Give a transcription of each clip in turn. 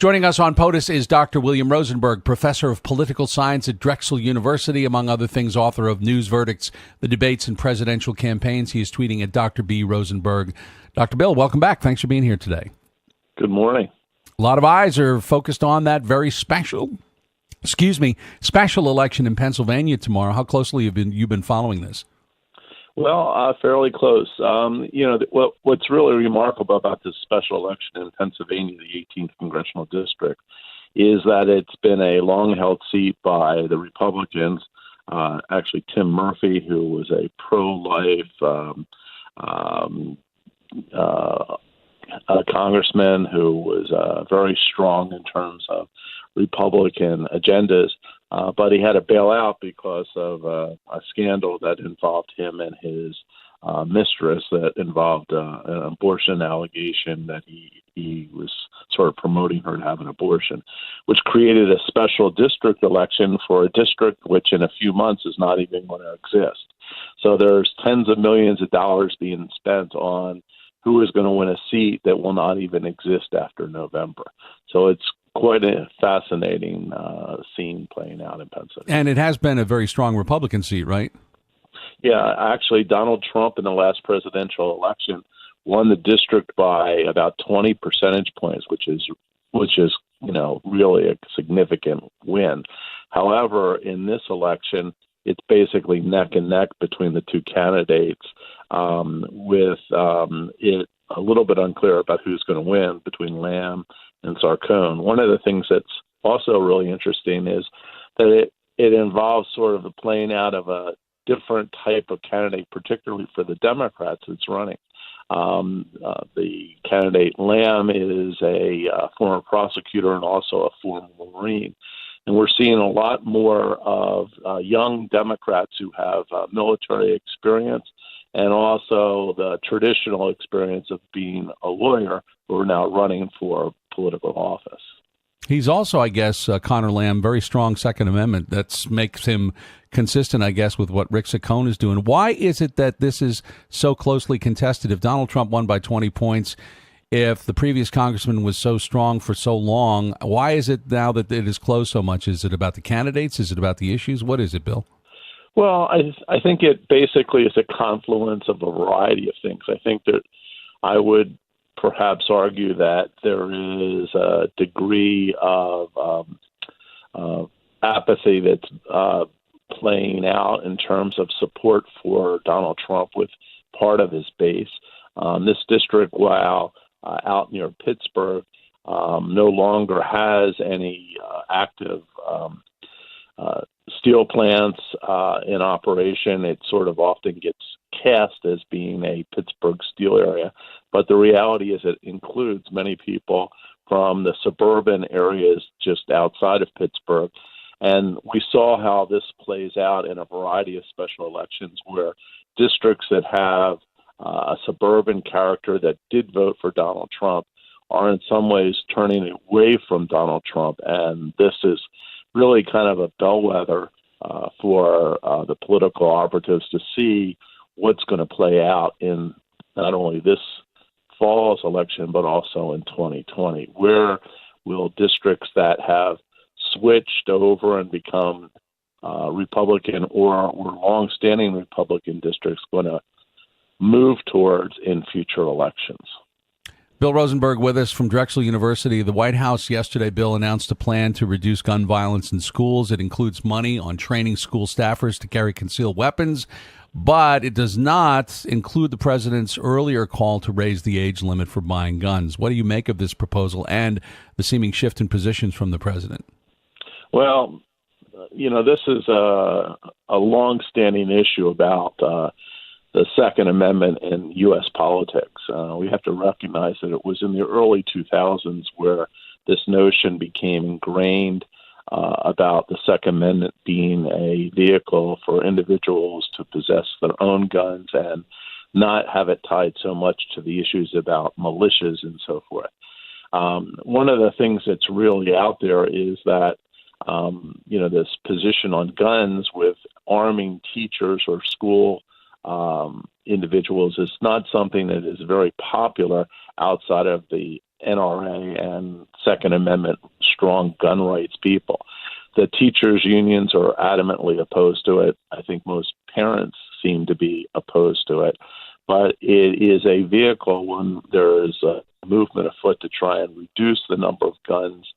Joining us on POTUS is Dr. William Rosenberg, professor of political science at Drexel University, among other things, author of News Verdicts, The Debates and Presidential Campaigns. He is tweeting at Dr. B. Rosenberg. Dr. Bill, welcome back. Thanks for being here today. Good morning. A lot of eyes are focused on that very special election in Pennsylvania tomorrow. How closely have you been following this? Well, fairly close. What's really remarkable about this special election in Pennsylvania, the 18th Congressional District, is that it's been a long-held seat by the Republicans. Actually, Tim Murphy, who was a pro-life congressman who was very strong in terms of Republican agendas, but he had to bail out because of a scandal that involved him and his mistress, that involved an abortion allegation that he was sort of promoting her to have an abortion, which created a special district election for a district which in a few months is not even going to exist. So there's tens of millions of dollars being spent on who is going to win a seat that will not even exist after November. So it's quite a fascinating scene playing out in Pennsylvania. And it has been a very strong Republican seat, right? Yeah, actually, Donald Trump in the last presidential election won the district by about 20 percentage points, which is really a significant win. However, in this election, it's basically neck and neck between the two candidates, with it a little bit unclear about who's going to win between Lamb and Sarcone. One of the things that's also really interesting is that it involves sort of the playing out of a different type of candidate, particularly for the Democrats that's running. The candidate Lamb is a former prosecutor and also a former Marine. And we're seeing a lot more of young Democrats who have military experience and also the traditional experience of being a lawyer who are now running for political office. He's also, I guess, Connor Lamb, very strong Second Amendment. That makes him consistent, I guess, with what Rick Saccone is doing. Why is it that this is so closely contested? If Donald Trump won by 20 points, if the previous congressman was so strong for so long, why is it now that it is close so much? Is it about the candidates? Is it about the issues? What is it, Bill? Well, I think it basically is a confluence of a variety of things. I think that I would perhaps argue that there is a degree of apathy that's playing out in terms of support for Donald Trump with part of his base. This district, while out near Pittsburgh, no longer has any active steel plants in operation. It sort of often gets cast as being a Pittsburgh steel area, but the reality is it includes many people from the suburban areas just outside of Pittsburgh. And we saw how this plays out in a variety of special elections where districts that have a suburban character that did vote for Donald Trump are in some ways turning away from Donald Trump. And this is really kind of a bellwether for the political operatives to see what's going to play out in not only this fall's election, but also in 2020. Where will districts that have switched over and become Republican or were long-standing Republican districts going to move towards in future elections? Bill Rosenberg with us from Drexel University. The White House yesterday, Bill, announced a plan to reduce gun violence in schools. It includes money on training school staffers to carry concealed weapons, but it does not include the president's earlier call to raise the age limit for buying guns. What do you make of this proposal and the seeming shift in positions from the president? Well, this is a long-standing issue about the Second Amendment in U.S. politics. We have to recognize that it was in the early 2000s where this notion became ingrained about the Second Amendment being a vehicle for individuals to possess their own guns and not have it tied so much to the issues about militias and so forth. One of the things that's really out there is that, this position on guns with arming teachers or school individuals is not something that is very popular outside of the NRA and Second Amendment strong gun rights people. The teachers' unions are adamantly opposed to it. I think most parents seem to be opposed to it. But it is a vehicle when there is a movement afoot to try and reduce the number of guns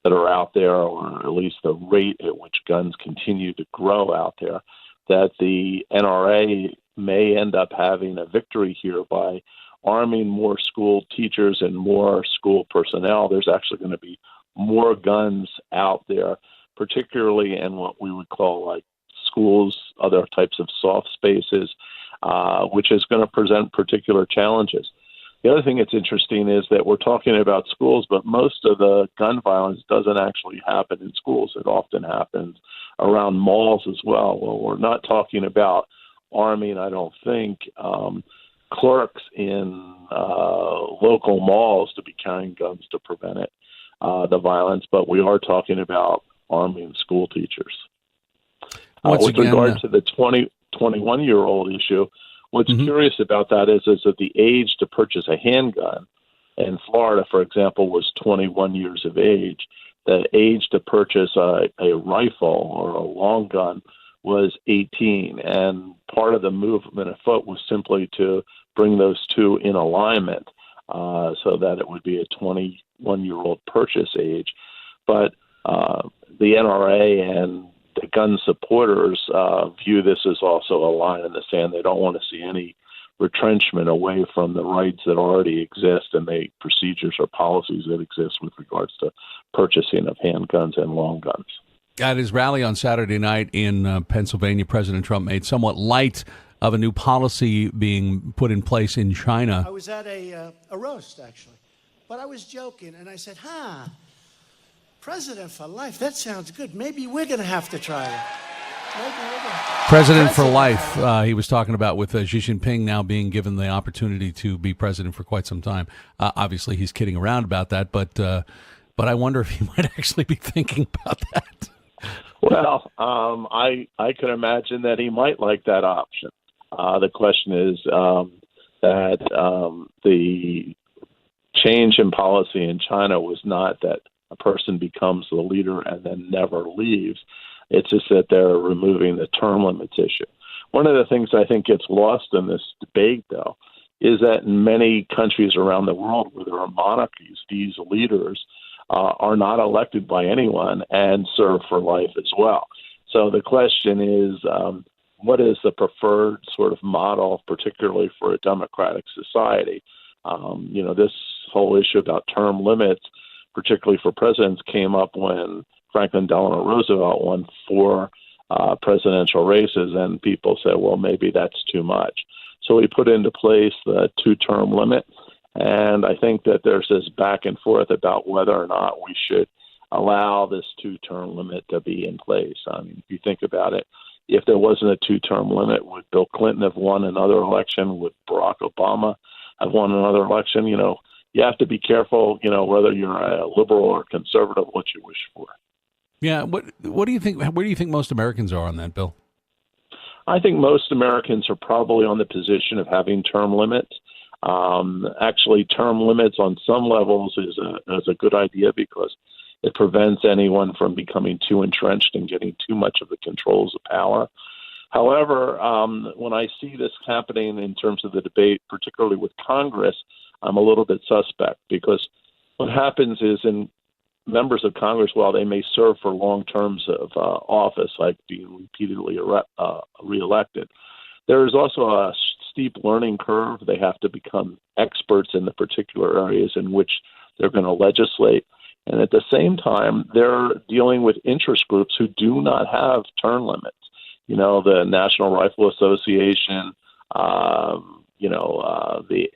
that are out there, or at least the rate at which guns continue to grow out there, that the NRA may end up having a victory here by arming more school teachers and more school personnel. There's actually going to be more guns out there, particularly in what we would call like schools, other types of soft spaces, which is going to present particular challenges. The other thing that's interesting is that we're talking about schools, but most of the gun violence doesn't actually happen in schools. It often happens around malls as well. Well, we're not talking about arming, I don't think, clerks in local malls to be carrying guns to prevent it, the violence, but we are talking about arming school teachers. With regard to the 21-year-old issue, what's curious about that is that the age to purchase a handgun in Florida, for example, was 21 years of age. The age to purchase a rifle or a long gun was 18. And part of the movement afoot was simply to bring those two in alignment so that it would be a 21-year-old purchase age. But the NRA and the gun supporters view this as also a line in the sand. They don't want to see any retrenchment away from the rights that already exist and the procedures or policies that exist with regards to purchasing of handguns and long guns. At his rally on Saturday night in Pennsylvania, President Trump made somewhat light of a new policy being put in place in China. I was at a roast, actually, but I was joking, and I said, President for life, that sounds good. Maybe we're going to have to try it. President for life, he was talking about with Xi Jinping now being given the opportunity to be president for quite some time. Obviously, he's kidding around about that, but I wonder if he might actually be thinking about that. Well, I could imagine that he might like that option. The question is that the change in policy in China was not that a person becomes the leader and then never leaves. It's just that they're removing the term limits issue. One of the things I think gets lost in this debate, though, is that in many countries around the world where there are monarchies, these leaders are not elected by anyone and serve for life as well. So the question is, what is the preferred sort of model, particularly for a democratic society? This whole issue about term limits, particularly for presidents, came up when Franklin Delano Roosevelt won 4 presidential races, and people said, well, maybe that's too much. So we put into place the 2-term limit, and I think that there's this back and forth about whether or not we should allow this 2-term limit to be in place. I mean, if you think about it, if there wasn't a 2-term limit, would Bill Clinton have won another election? Would Barack Obama have won another election? You have to be careful, whether you're a liberal or conservative, what you wish for. Yeah. What do you think? Where do you think most Americans are on that, Bill? I think most Americans are probably on the position of having term limits. Actually, term limits on some levels is a good idea because it prevents anyone from becoming too entrenched and getting too much of the controls of power. However, when I see this happening in terms of the debate, particularly with Congress, I'm a little bit suspect because what happens is in members of Congress, while they may serve for long terms of office, like being repeatedly reelected, there is also a steep learning curve. They have to become experts in the particular areas in which they're going to legislate. And at the same time, they're dealing with interest groups who do not have term limits. The National Rifle Association, the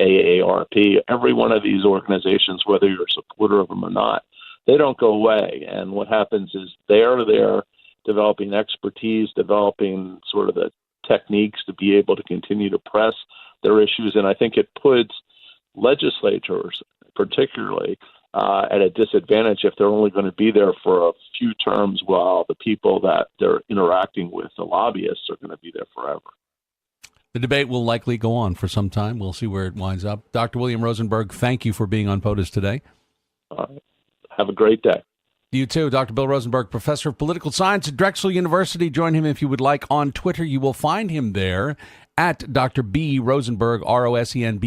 AARP, every one of these organizations, whether you're a supporter of them or not, they don't go away. And what happens is they're there developing expertise, developing sort of the techniques to be able to continue to press their issues. And I think it puts legislators, particularly, at a disadvantage if they're only going to be there for a few terms while the people that they're interacting with, the lobbyists, are going to be there forever. The debate will likely go on for some time. We'll see where it winds up. Dr. William Rosenberg, thank you for being on POTUS today. Have a great day. You too. Dr. Bill Rosenberg, professor of political science at Drexel University. Join him if you would like on Twitter. You will find him there at Dr. B. Rosenberg, Rosenberg.